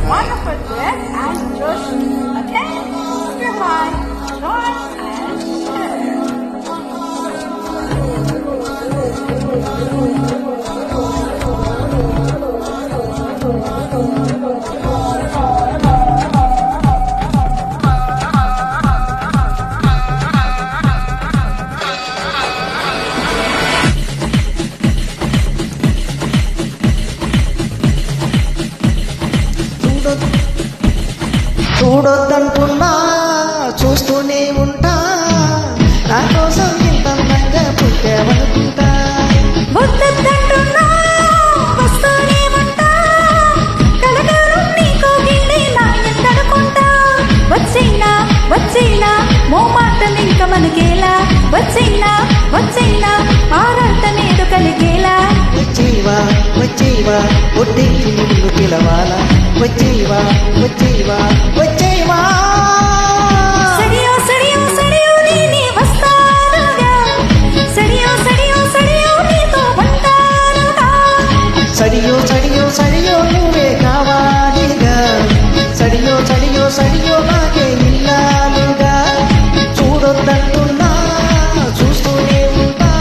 wonderful duet and Joshi. Okay? Say hi, join and share. చూడొద్దంటున్నా చూస్తూనే ఉంటా, నా కోసం ఇంత అందంగా పుట్టావనుకుంటా. వద్దొద్దంటున్నా వస్తూనే ఉంటా, కలకాలం నీకో గిల్లే నా ఎందనుకుంటా. వచ్చేనా వచ్చేనా మోమాటం ఇంక మనకేలా, వచ్చేనా వచ్చేనా ఆరాటమేదో కలిగేలా. వచ్చేవా వచ్చేవా ఒడ్డెక్కి నిన్ను పిలవాలా, వచ్చేవా వచ్చేవా వచ్చేవా. సడియో సడియో సడియో నేనే వస్తానుగా, సడియో సడియో సడియో నీతో ఉంటానుగా. సడియో సడియో సడియో నువ్వే కావాలిగా, సడియో సడియో సడియో నాకే ఇల్లాలుగా. చూడొద్దంటున్నా చూస్తూనే ఉంటా,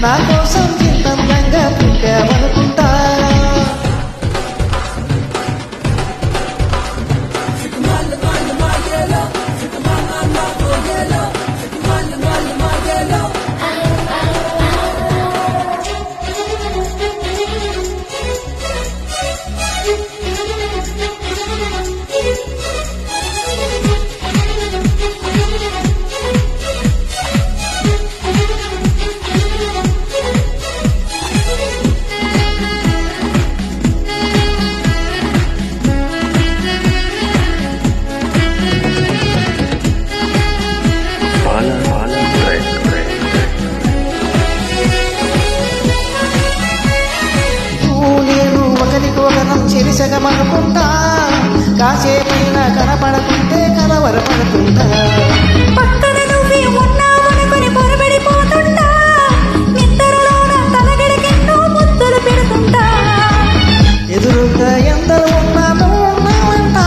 నా కోసం ఇంత అందంగా పుట్టావనుకుంటా. చెరిసగమనుకుంటా, కాసేపైనా కనపడకుంటే కలవరపడుకుంటా. పక్కన నువ్వే ఉన్నావనుకొని పొరబడిపోతుంటా, నిద్రలోన తలగడకెన్నో ముద్దులు పెడుతుంటా. ఎదురుగా ఎందరు ఉన్నాను ఉన్నావంట,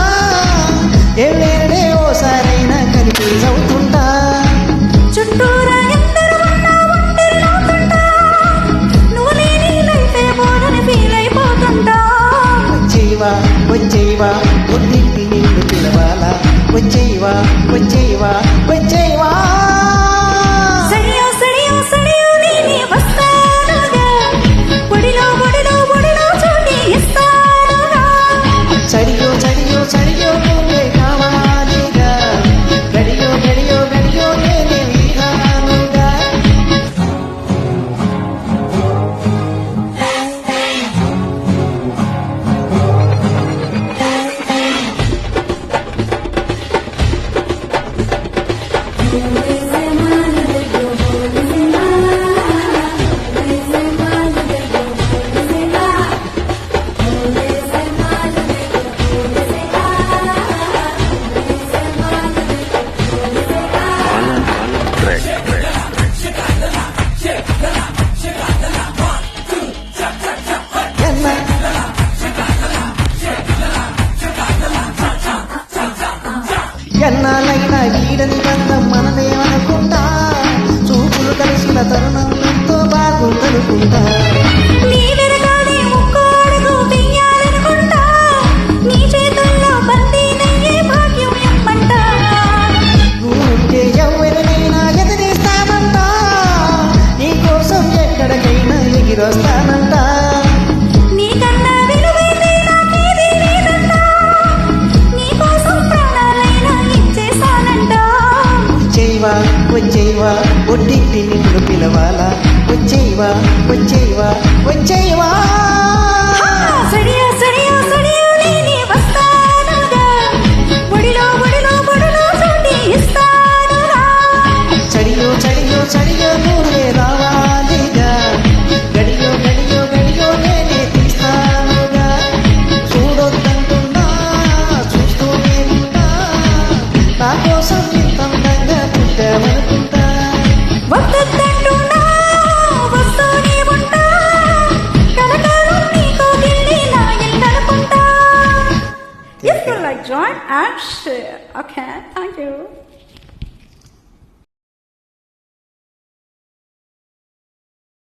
ఏళ్ళేడే ఓసారైనా కన్ఫ్యూజ్ అవుతుంటా. చుట్టూరా ఎందరు ఉన్నా ఒంటరినవుతుంటా, నువ్వు లేని లైఫే బోరని ఫీల్ అయిపోతుంటా. వచ్చేవా వచ్చేవా ఒడ్డింటి నిన్ను పిలవాలా, వచ్చేవా వచ్చేవా వచ్చేవా. సడియో సడియో సడియో నేనే వస్తానుగా, ఒడిలో ఒడిలో ఒడిలో చోటి ఇస్తానుగా. సడియో సడియో సడియో నువ్వే కావాలిగా, గడియో గడియో గడియో నేనే విహానుగా. ఎన్నాళ్ళైనా వీడని బంధం మనదేమనుకుంటా, చూపులు కలిసిన తరుణం ఎంతో బాగుందనుకుంటా. నీ వెనకాలే ముక్కో అడుగు వెయ్యాలనుకుంటా, నీ చేతుల్లో బందీనయ్యే భాగ్యం ఎమ్మంటా. నువ్వుంటే ఎవరినైనా ఎదిరిస్తానంట, నీకోసం ఎక్కడికైనా ఎగిరొస్తానంట. నీకన్నా విలువైతే నాకేదీ లేదంటా, నీకోసం ప్రాణాలైనా ఇచ్చేసానంటా. వచ్చేవా వచ్చేవా ఒడ్డింటి నిన్ను పిలవాలా, వచ్చేవా వచ్చేవా వచ్చేవా. సడియో సడియో సడియో నేనే వస్తానుగా, ఒడిలో ఒడిలో ఒడిలో చోటి ఇస్తానుగా. చడియో చడియో చడియో నువ్వే రావాలిగా, గడియో గడియో గడియో నేనే తీస్తానుగా. చూడొద్దంటున్నా చూస్తూనే ఉంటా, నా కోసం ఇంత అందంగా పుట్టావనుకుంటా. వద్దొద్దంటున్నా వస్తూనే ఉంటా, కలకాలం నీకో గిల్లి నా If you like, join and share. Okay, thank you.